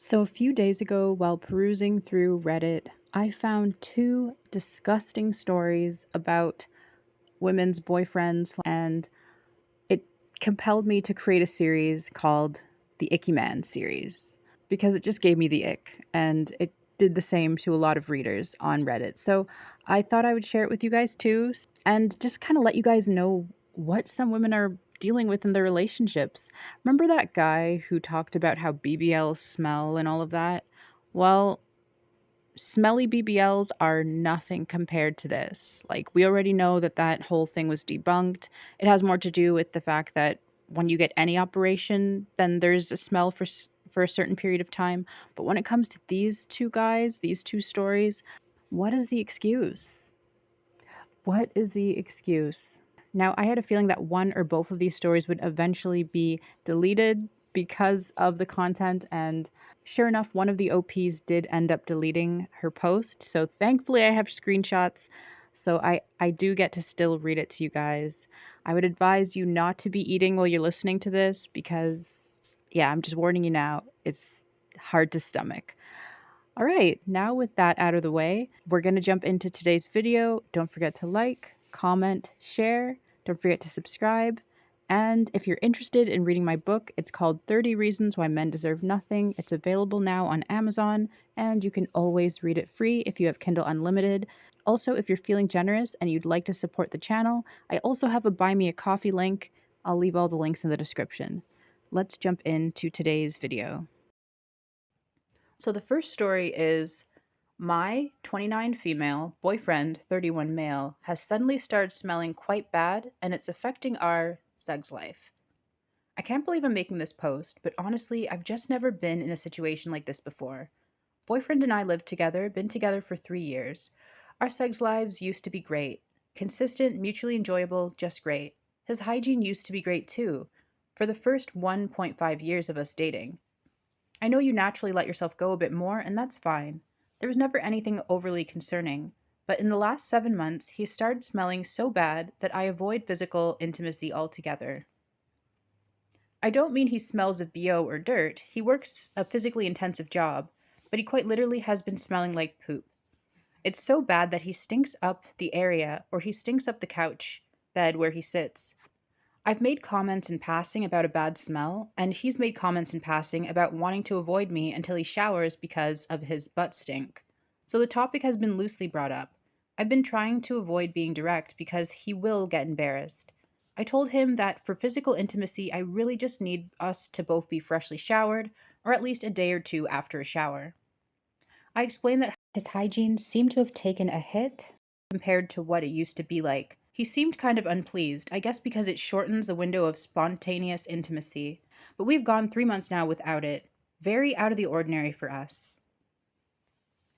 So, a few days ago, while perusing through Reddit, I found two disgusting stories about women's boyfriends, and it compelled me to create a series called the Icky Man series because it just gave me the ick, and it did the same to a lot of readers on Reddit. So, I thought I would share it with you guys too, and just kind of let you guys know what some women are dealing with in their relationships. Remember that guy who talked about how BBLs smell and all of that? Well, smelly BBLs are nothing compared to this. Like, we already know that that whole thing was debunked. It has more to do with the fact that when you get any operation, then there's a smell for a certain period of time. But when it comes to these two guys, these two stories, what is the excuse? What is the excuse? Now, I had a feeling that one or both of these stories would eventually be deleted because of the content, and sure enough, one of the OPs did end up deleting her post. So thankfully, I have screenshots, so I do get to still read it to you guys. I would advise you not to be eating while you're listening to this because, yeah, I'm just warning you now, it's hard to stomach. All right, now with that out of the way, we're going to jump into today's video. Don't forget to like, comment, share. Don't forget to subscribe. And if you're interested in reading my book, it's called 30 Reasons Why Men Deserve Nothing. It's available now on Amazon, and you can always read it free if you have Kindle Unlimited. Also, if you're feeling generous and you'd like to support the channel, I also have a Buy Me a Coffee link. I'll leave all the links in the description. Let's jump into today's video. So the first story is my 29 female boyfriend, 31 male, has suddenly started smelling quite bad and it's affecting our sex life. I can't believe I'm making this post, but honestly, I've just never been in a situation like this before. Boyfriend and I lived together, been together for 3 years. Our sex lives used to be great. Consistent, mutually enjoyable, just great. His hygiene used to be great too, for the first 1.5 years of us dating. I know you naturally let yourself go a bit more, and that's fine. There was never anything overly concerning. But in the last 7 months, he started smelling so bad that I avoid physical intimacy altogether. I don't mean he smells of BO or dirt, he works a physically intensive job, but he quite literally has been smelling like poop. It's so bad that he stinks up the area, or he stinks up the couch bed where he sits. I've made comments in passing about a bad smell, and he's made comments in passing about wanting to avoid me until he showers because of his butt stink. So the topic has been loosely brought up. I've been trying to avoid being direct because he will get embarrassed. I told him that for physical intimacy, I really just need us to both be freshly showered, or at least a day or two after a shower. I explained that his hygiene seemed to have taken a hit compared to what it used to be like. He seemed kind of unpleased, I guess because it shortens the window of spontaneous intimacy. But we've gone 3 months now without it. Very out of the ordinary for us.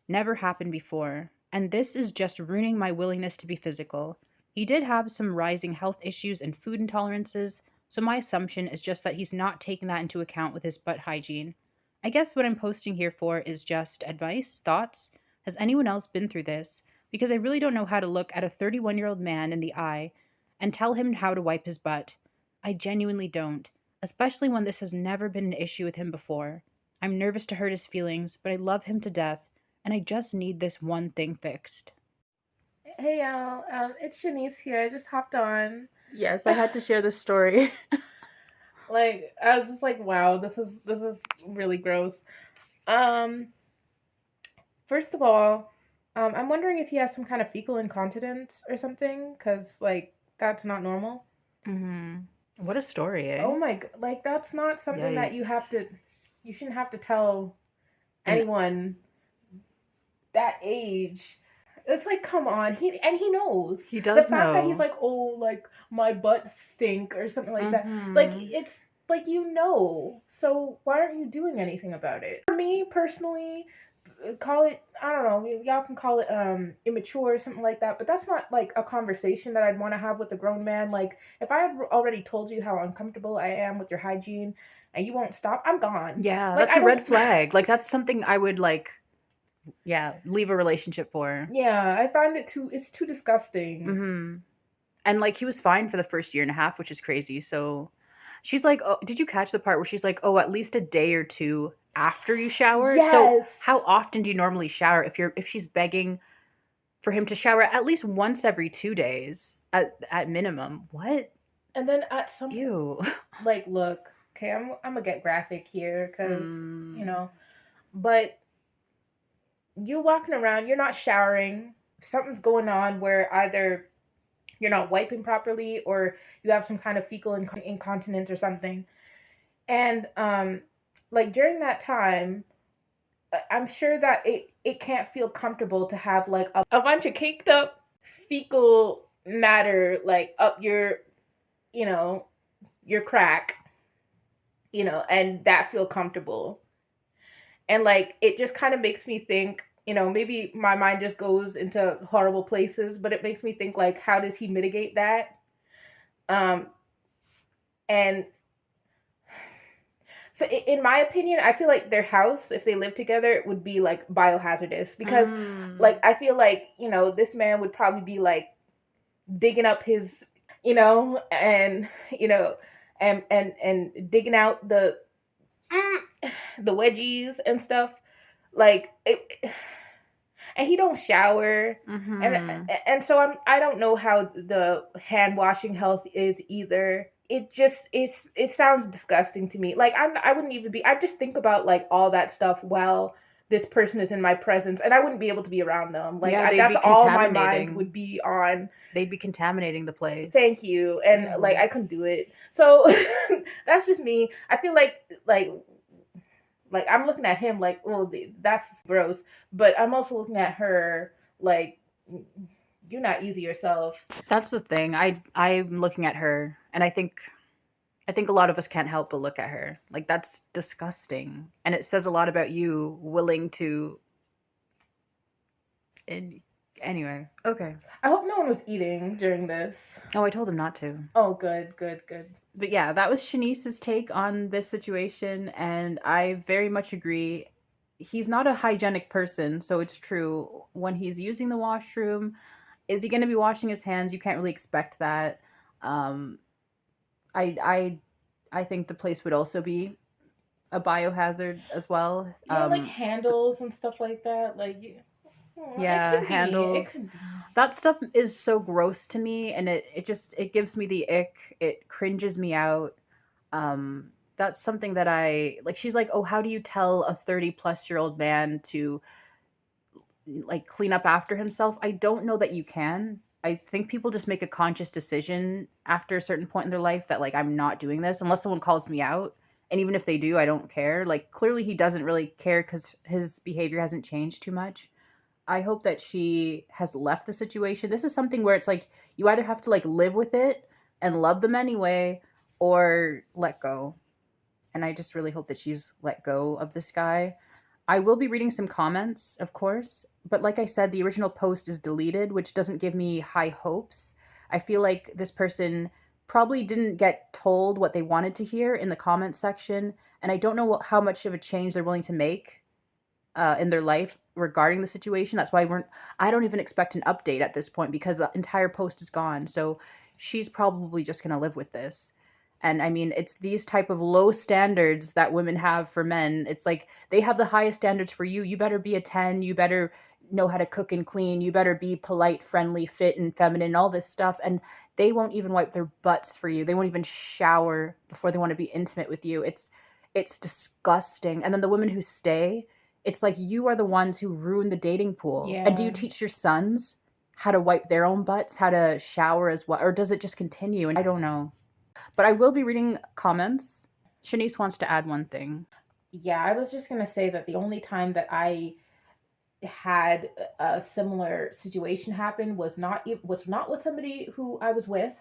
Never happened before. And this is just ruining my willingness to be physical. He did have some rising health issues and food intolerances, so my assumption is just that he's not taking that into account with his butt hygiene. I guess what I'm posting here for is just advice, thoughts. Has anyone else been through this? Because I really don't know how to look at a 31-year-old man in the eye and tell him how to wipe his butt. I genuinely don't, especially when this has never been an issue with him before. I'm nervous to hurt his feelings, but I love him to death, and I just need this one thing fixed. Hey y'all, it's Shanice here. I just hopped on. Yes, I had to share this story. Like I was just like, wow, this is really gross. Um, First of all, I'm wondering if he has some kind of fecal incontinence or something, because like that's not normal. Mm-hmm. What a story, eh? Oh my, like that's not something that Yikes. you shouldn't have to tell And anyone that age. It's like, come on, he knows he the does fact that he's know. like, oh, like my butt stink or something like that. Like Mm-hmm. it's like, you know, so why aren't you doing anything about it? For me personally, call it, I don't know, y'all can call it immature or something like that, but that's not like a conversation that I'd want to have with a grown man. Like if I had already told you how uncomfortable I am with your hygiene and you won't stop, I'm gone. Yeah, Like that's I a red don't. flag. Like, that's something I would, like, yeah, leave a relationship for. Yeah, I find it's too disgusting. Mm-hmm. And, like, he was fine for the first year and a half, which is crazy. So, She's like, "Oh, did you catch the part where she's like, "Oh, at least a day or two after you shower?" So, Yes. how often do you normally shower if she's begging for him to shower at least once every 2 days at minimum? What? And then at some point, Ew. like, look, okay, I'm gonna get graphic here because, you Mm. know, but you walking around, you're not showering, something's going on where either you're not wiping properly or you have some kind of fecal incontinence or something. And like during that time, I'm sure that it can't feel comfortable to have like a bunch of caked up fecal matter like up your, you know, your crack, and that feel comfortable. And like it just kind of makes me think, maybe my mind just goes into horrible places, but it makes me think like how does he mitigate that? Um and so in my opinion, I feel like their house, if they live together, it would be like biohazardous because Mm. like I feel like, this man would probably be like digging up his, and and digging out the wedgies and stuff. Like it, and he don't shower. and Mhm. and so I don't know how the hand washing health is either. It sounds disgusting to me. Like I wouldn't even be. I just think about like all that stuff while this person is in my presence, and I wouldn't be able to be around them. Like Yeah, they'd that's be all my mind contaminating. would be on. They'd be contaminating the Thank place. you. And like Ew. I couldn't do it. So that's just me. I feel like I'm looking at him like, oh, that's gross. But I'm also looking at her like, you're not easy yourself. That's the thing. I'm looking at her and I think a lot of us can't help but look at her. Like that's disgusting. And it says a lot about you willing to and anyway. Okay. I hope no one was eating during this. Oh, I told him not to. Oh, good, good, good. But yeah, that was Shanice's take on this situation and I very much agree. He's not a hygienic person, so it's true. When he's using the washroom, is he going to be washing his hands? You can't really expect that. Um, I I I think the place would also be a biohazard as well. Yeah, like But handles and stuff like that. Like, it yeah, can be. It handles. could be. That stuff is so gross to me, and it gives me the ick. It cringes me out. That's something that I like. She's like, oh, how do you tell a 30-plus-year-old man to like clean up after himself? I don't know that you can. I think people just make a conscious decision after a certain point in their life that like I'm not doing this unless someone calls me out. And even if they do, I don't care. Like clearly he doesn't really care cuz his behavior hasn't changed too much. I hope that she has left the situation. This is something where it's like you either have to like live with it and love them anyway or let go. And I just really hope that she's let go of this guy. I will be reading some comments, of course, but like I said, the original post is deleted, which doesn't give me high hopes. I feel like this person probably didn't get told what they wanted to hear in the comments section, and I don't know how much of a change they're willing to make in their life regarding the situation. That's why I don't even expect an update at this point because the entire post is gone. So she's probably just going to live with this. And I mean, it's these type of low standards that women have for men. It's like they have the highest standards for you. You better be a 10. You better know how to cook and clean. You better be polite, friendly, fit, and feminine, all this stuff. And they won't even wipe their butts for you. They won't even shower before they want to be intimate with you. It's disgusting. And then the women who stay, it's like you are the ones who ruin the dating pool. And do you Yeah. teach your sons how to wipe their own butts, how to shower as well? Or does it just continue? And I don't know. But I will be reading comments. Shanice wants to add one thing. Yeah, I was just gonna say that the only time that I had a similar situation happen was not with somebody who I was with,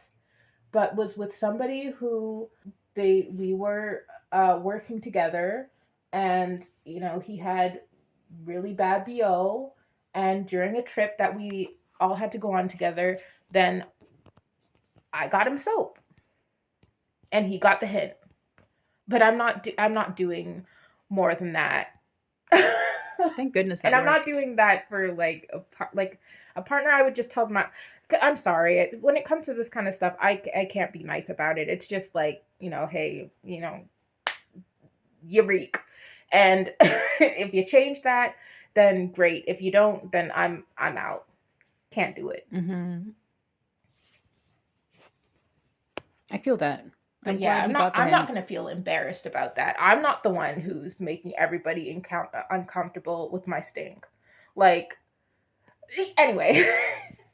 but was with somebody who we were working together, and he had really bad bo, and during a trip that we all had to go on together, then I got him soap, and he got the hint. But I'm not doing more than that. Thank goodness that And I'm not worked. doing that for like a partner. I would just tell them, I'm sorry. When it comes to this kind of stuff, I can't be nice about it. It's just like, hey, you reek. And if you change that, then great. If you don't, then I'm out. Can't do it. Mm-hmm. I feel that. I'm But yeah, glad he got that I'm not in. going to feel embarrassed about that. I'm not the one who's making everybody uncomfortable with my stink. Like, anyway.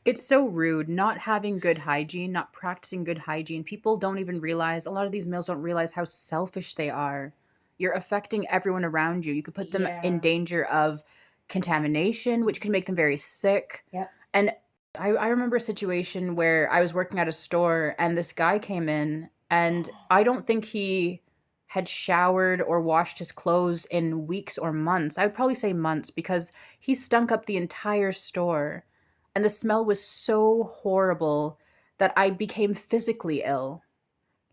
It's so rude not having good hygiene, not practicing good hygiene. People don't even realize, a lot of these males don't realize how selfish they are. You're affecting everyone around you. You could put them in Yeah. danger of contamination, which can make them very sick. Yep. And I remember a situation where I was working at a store and this guy came in, and I don't think he had showered or washed his clothes in weeks or months. I would probably say months, because he stunk up the entire store. And the smell was so horrible that I became physically ill.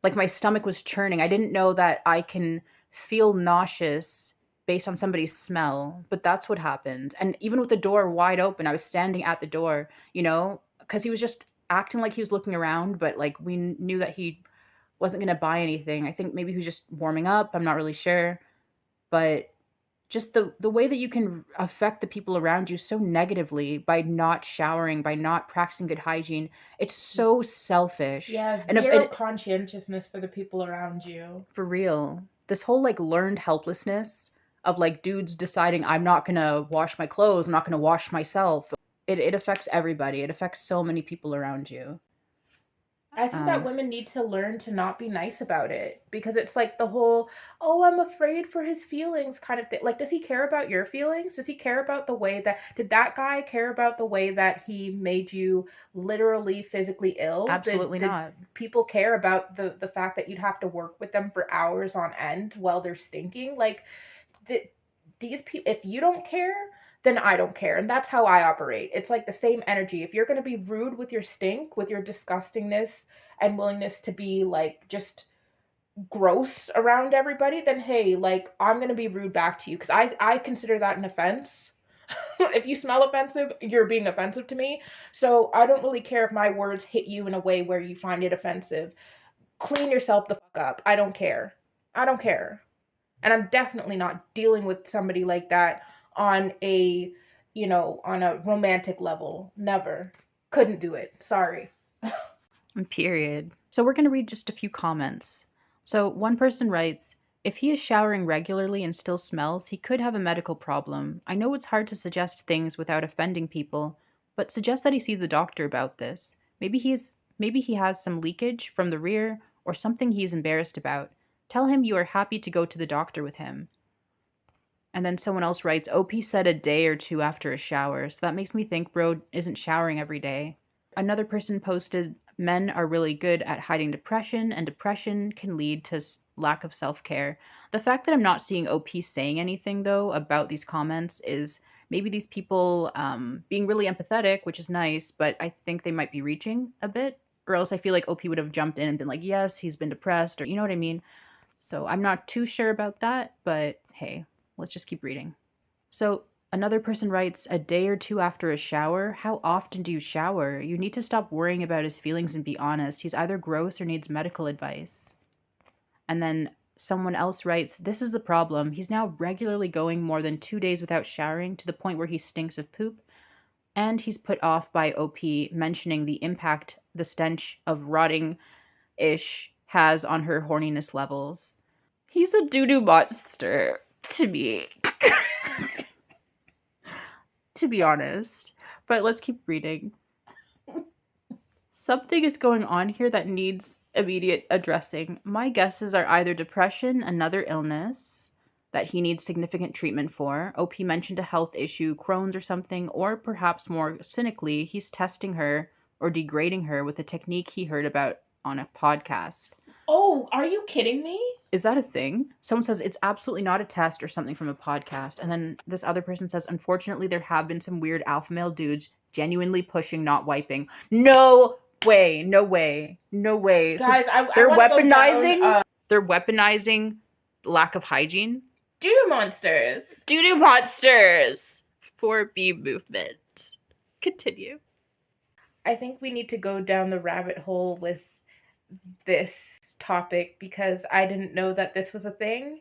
Like my stomach was churning. I didn't know that I can feel nauseous based on somebody's smell, but that's what happened. And even with the door wide open, I was standing at the door, because he was just acting like he was looking around, but like we knew that he wasn't going to buy anything. I think maybe he was just warming up. I'm not really sure. But just the way that you can affect the people around you so negatively by not showering, by not practicing good hygiene, it's so selfish. Yeah, And if zero it, conscientiousness for the people around you. for real, this whole like learned helplessness of like dudes deciding I'm not gonna wash my clothes, I'm not gonna wash myself. It affects everybody. It affects so many people around you. I think that Um, women need to learn to not be nice about it, because it's like the whole, oh, I'm afraid for his feelings kind of thing. Like, does he care about your feelings? Does he care about the way that, did that guy care about the way that he made you literally physically ill? Did, Absolutely did not. people care about the fact that you'd have to work with them for hours on end while they're stinking? Like, the, these people, if you don't care, then I don't care. And that's how I operate. It's like the same energy. If you're going to be rude with your stink, with your disgustingness and willingness to be like just gross around everybody, then hey, like I'm going to be rude back to you, cuz I consider that an offense. If you smell offensive, you're being offensive to me. So I don't really care if my words hit you in a way where you find it offensive. Clean yourself the fuck up. I don't care. I don't care. And I'm definitely not dealing with somebody like that on a, on a romantic level. Never. Couldn't do it. Sorry. Period. So we're going to read just a few comments. So one person writes, if he is showering regularly and still smells, he could have a medical problem. I know it's hard to suggest things without offending people, but suggest that he sees a doctor about this. Maybe he has some leakage from the rear or something he's embarrassed about. Tell him you are happy to go to the doctor with him. And then someone else writes, OP said a day or two after a shower, so that makes me think bro isn't showering every day. Another person posted, men are really good at hiding depression, and depression can lead to lack of self care. The fact that I'm not seeing OP saying anything, though, about these comments is maybe these people being really empathetic, which is nice, but I think they might be reaching a bit. Or else I feel like OP would have jumped in and been like, yes, he's been depressed, or you know what I mean? So I'm not too sure about that, but hey, let's just keep reading. So another person writes, a day or two after a shower? How often do you shower? You need to stop worrying about his feelings and be honest. He's either gross or needs medical advice. And then someone else writes, this is the problem. He's now regularly going more than 2 days without showering to the point where he stinks of poop. And he's put off by OP mentioning the impact the stench of rotting ish has on her horniness levels. He's a doo-doo monster to me. To be honest. But let's keep reading. Something is going on here that needs immediate addressing. My guesses are either depression, another illness that he needs significant treatment for. OP mentioned a health issue, Crohn's or something, or perhaps more cynically, he's testing her or degrading her with a technique he heard about on a podcast. Oh, are you kidding me? Is that a thing? Someone says it's absolutely not a test or something from a podcast. And then this other person says, unfortunately, there have been some weird alpha male dudes genuinely pushing, not wiping. No way. No way. No way. Guys, So I they're want to go weaponizing. down. They're weaponizing lack of hygiene. Doo-doo monsters. Doo-doo monsters for bee movement. Continue. I think we need to go down the rabbit hole with this topic because I didn't know that this was a thing.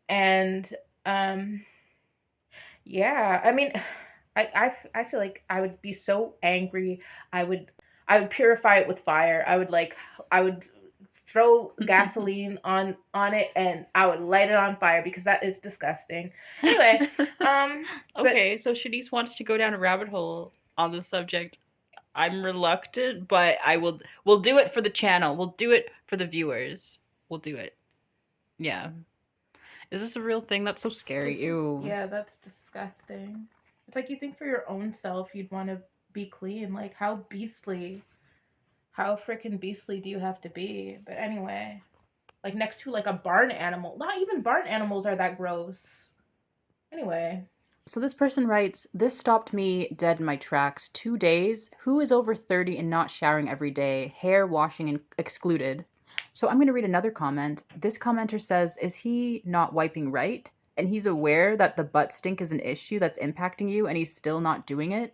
And um yeah, I mean, I feel like I would be so angry. I would I would purify it with fire. I would throw gasoline on it and I would light it on fire because that is disgusting. Anyway, but Okay, so Shanice wants to go down a rabbit hole on this subject. I'm reluctant, but we'll do it for the channel. We'll do it for the viewers. We'll do it. Yeah. Is this a real thing? That's so scary. Ew. yeah, that's disgusting. It's like you think for your own self you'd want to be clean. Like how freaking beastly do you have to be? But anyway, like next to like a barn animal. Not even barn animals are that gross. Anyway, So this person writes, this stopped me dead in my tracks. 2 days. Who is over 30 and not showering every day? Hair washing excluded. So I'm going to read another comment. This commenter says, is he not wiping right? And he's aware that the butt stink is an issue that's impacting you and he's still not doing it?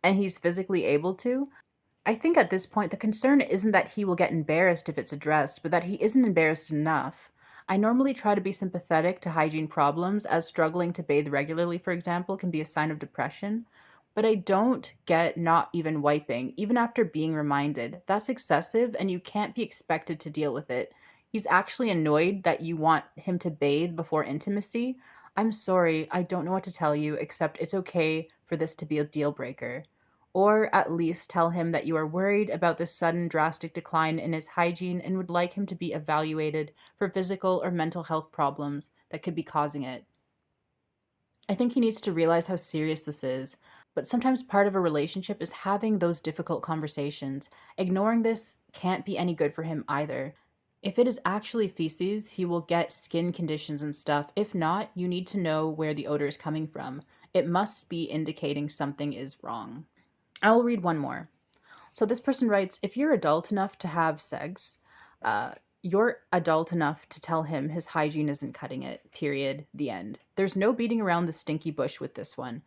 And he's physically able to? I think at this point, the concern isn't that he will get embarrassed if it's addressed, but that he isn't embarrassed enough. I normally try to be sympathetic to hygiene problems, as struggling to bathe regularly, for example, can be a sign of depression. But I don't get not even wiping, even after being reminded. That's excessive, and you can't be expected to deal with it. He's actually annoyed that you want him to bathe before intimacy. I'm sorry, I don't know what to tell you, except it's okay for this to be a deal breaker. Or at least tell him that you are worried about the sudden drastic decline in his hygiene and would like him to be evaluated for physical or mental health problems that could be causing it. I think he needs to realize how serious this is, but sometimes part of a relationship is having those difficult conversations. Ignoring this can't be any good for him either. If it is actually feces, he will get skin conditions and stuff. If not, you need to know where the odor is coming from. It must be indicating something is wrong. I'll read one more. So this person writes, if you're adult enough to have sex, you're adult enough to tell him his hygiene isn't cutting it, period, the end. There's no beating around the stinky bush with this one.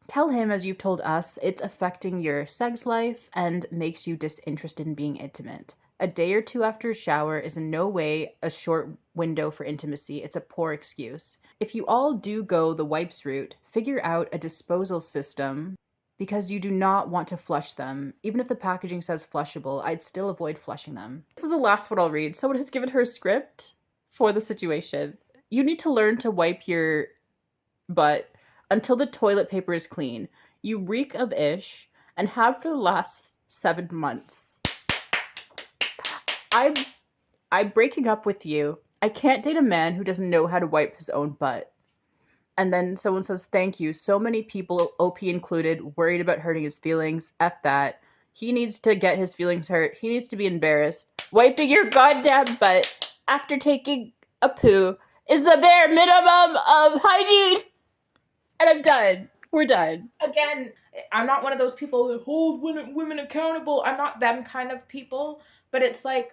Tell him, as you've told us, it's affecting your sex life and makes you disinterested in being intimate. A day or two after a shower is in no way a short window for intimacy. It's a poor excuse. If you all do go the wipes route, figure out a disposal system because you do not want to flush them. Even if the packaging says flushable, I'd still avoid flushing them. This is the last one I'll read. Someone has given her a script for the situation. You need to learn to wipe your butt until the toilet paper is clean. You reek of ish and have for the last 7 months. I'm breaking up with you. I can't date a man who doesn't know how to wipe his own butt. And then someone says, thank you. So many people, OP included, worried about hurting his feelings. F that. He needs to get his feelings hurt. He needs to be embarrassed. Wiping your goddamn butt after taking a poo is the bare minimum of hygiene. And I'm done. We're done. Again, I'm not one of those people that hold women accountable. I'm not them kind of people. But it's like,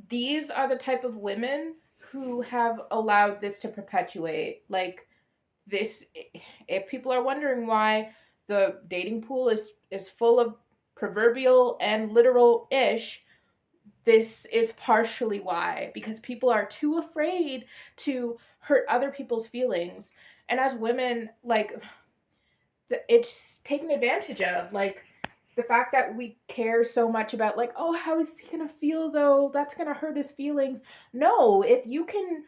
these are the type of women who have allowed this to perpetuate. Like, this, if people are wondering why the dating pool is full of proverbial and literal ish, this is partially why, because people are too afraid to hurt other people's feelings. And as women, like, it's taken advantage of. Like, the fact that we care so much about, like, oh, how is he gonna feel though, that's gonna hurt his feelings. No, if you can,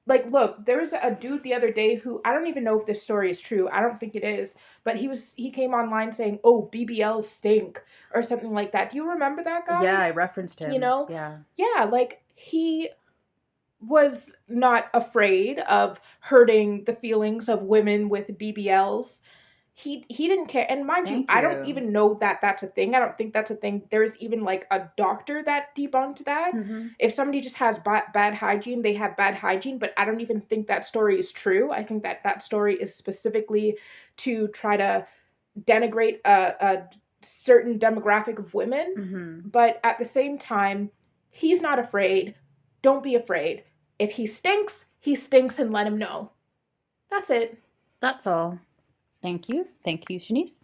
like, look, there was a dude the other day who, I don't even know if this story is true. I don't think it is. But he came online saying, oh, BBLs stink or something like that. Do you remember that guy? Yeah, I referenced him. You know? Yeah. Yeah, like, he was not afraid of hurting the feelings of women with BBLs. He didn't care. And mind you, I don't even know that that's a thing. I don't think that's a thing. There's even like a doctor that debunked that. Mm-hmm. If somebody just has bad hygiene, they have bad hygiene. But I don't even think that story is true. I think that story is specifically to try to denigrate a certain demographic of women. Mm-hmm. But at the same time, he's not afraid. Don't be afraid. If he stinks and let him know. That's it. That's all. Thank you. Thank you, Shanice.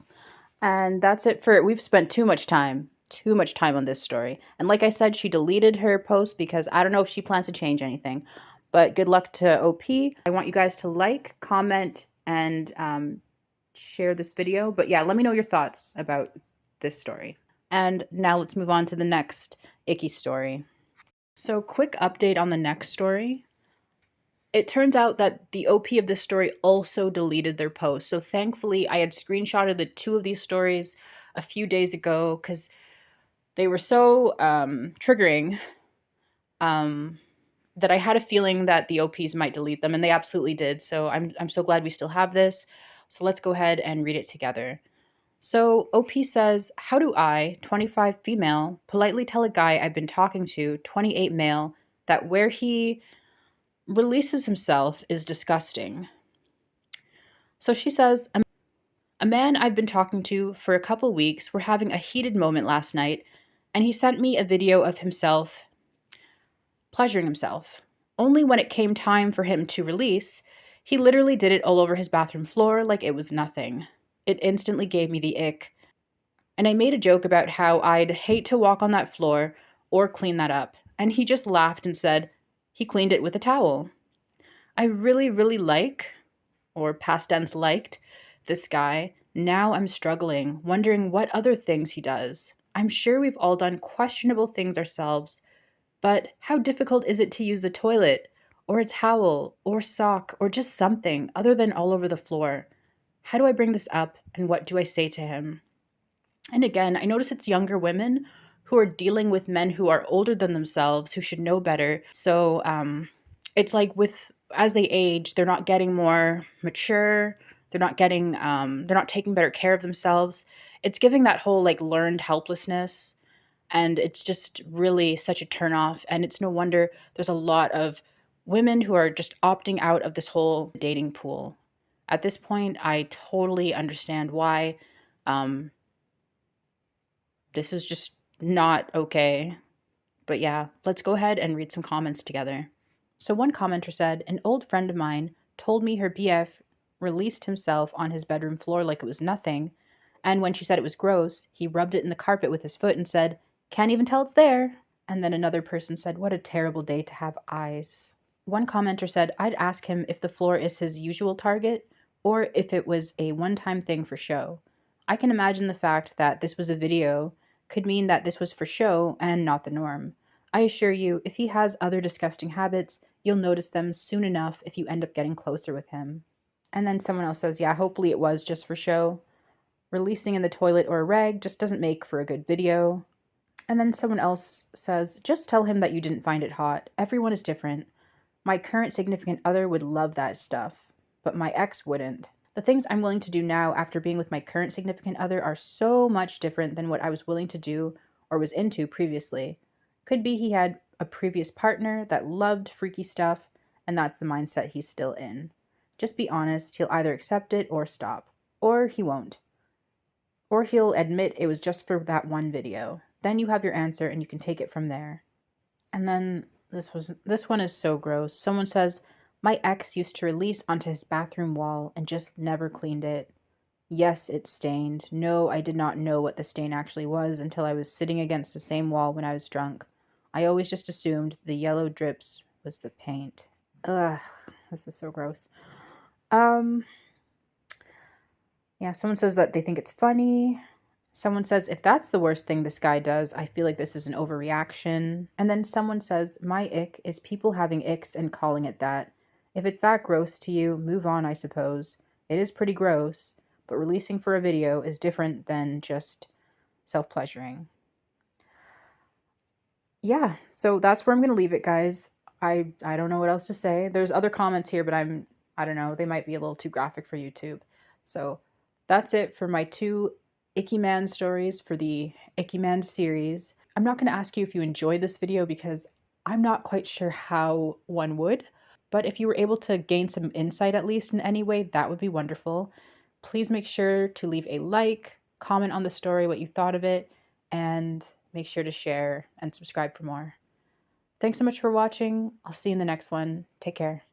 And that's it for we've spent too much time on this story. And like I said, she deleted her post because I don't know if she plans to change anything. But good luck to OP. I want you guys to like, comment, and share this video. But yeah, let me know your thoughts about this story. And now let's move on to the next Icky story. So, quick update on the next story. It turns out that the OP of this story also deleted their post. So thankfully, I had screenshotted the two of these stories a few days ago because they were so triggering um, that I had a feeling that the OPs might delete them, and they absolutely did. So I'm so glad we still have this. So let's go ahead and read it together. So OP says, "How do I, 25 female, politely tell a guy I've been talking to, 28 male, that where he releases himself is disgusting?" So she says, "A man I've been talking to for a couple weeks were having a heated moment last night, and he sent me a video of himself pleasuring himself. Only when it came time for him to release, he literally did it all over his bathroom floor like it was nothing. It instantly gave me the ick, and I made a joke about how I'd hate to walk on that floor or clean that up, and he just laughed and said he cleaned it with a towel. I really, really like, or past tense liked, this guy. Now I'm struggling, wondering what other things he does. I'm sure we've all done questionable things ourselves, but how difficult is it to use the toilet, or a towel, or sock, or just something other than all over the floor? How do I bring this up, and what do I say to him?" And again, I notice it's younger women who are dealing with men who are older than themselves, who should know better. So it's like with as they age, they're not getting more mature. They're not taking better care of themselves. It's giving that whole like learned helplessness, and it's just really such a turnoff. And it's no wonder there's a lot of women who are just opting out of this whole dating pool. At this point, I totally understand why. Um, this is just not okay. But yeah, let's go ahead and read some comments together. So one commenter said, "An old friend of mine told me her BF released himself on his bedroom floor like it was nothing. And when she said it was gross, he rubbed it in the carpet with his foot and said, 'Can't even tell it's there.'" And then another person said, "What a terrible day to have eyes." One commenter said, "I'd ask him if the floor is his usual target or if it was a one time thing for show. I can imagine the fact that this was a video could mean that this was for show and not the norm. I assure you, if he has other disgusting habits, you'll notice them soon enough if you end up getting closer with him." And then someone else says, "Yeah, hopefully it was just for show. Releasing in the toilet or a rag just doesn't make for a good video." And then someone else says, "Just tell him that you didn't find it hot. Everyone is different. My current significant other would love that stuff, but my ex wouldn't. The things I'm willing to do now after being with my current significant other are so much different than what I was willing to do or was into previously. Could be he had a previous partner that loved freaky stuff, and that's the mindset he's still in. Just be honest, he'll either accept it or stop. Or he won't. Or he'll admit it was just for that one video. Then you have your answer and you can take it from there." And then this one is so gross. Someone says, "My ex used to release onto his bathroom wall and just never cleaned it. Yes, it's stained. No, I did not know what the stain actually was until I was sitting against the same wall when I was drunk. I always just assumed the yellow drips was the paint." Ugh, this is so gross. Um, yeah, someone says that they think it's funny. Someone says, "If that's the worst thing this guy does, I feel like this is an overreaction." And then someone says, "My ick is people having icks and calling it that. If it's that gross to you, move on, I suppose. It is pretty gross, but releasing for a video is different than just self-pleasuring." Yeah, so that's where I'm going to leave it, guys. I don't know what else to say. There's other comments here, but I don't know, they might be a little too graphic for YouTube. So that's it for my two Icky Man stories for the Icky Man series. I'm not going to ask you if you enjoyed this video because I'm not quite sure how one would, but if you were able to gain some insight at least in any way, that would be wonderful. Please make sure to leave a like, comment on the story, what you thought of it, and make sure to share and subscribe for more. Thanks so much for watching. I'll see you in the next one. Take care.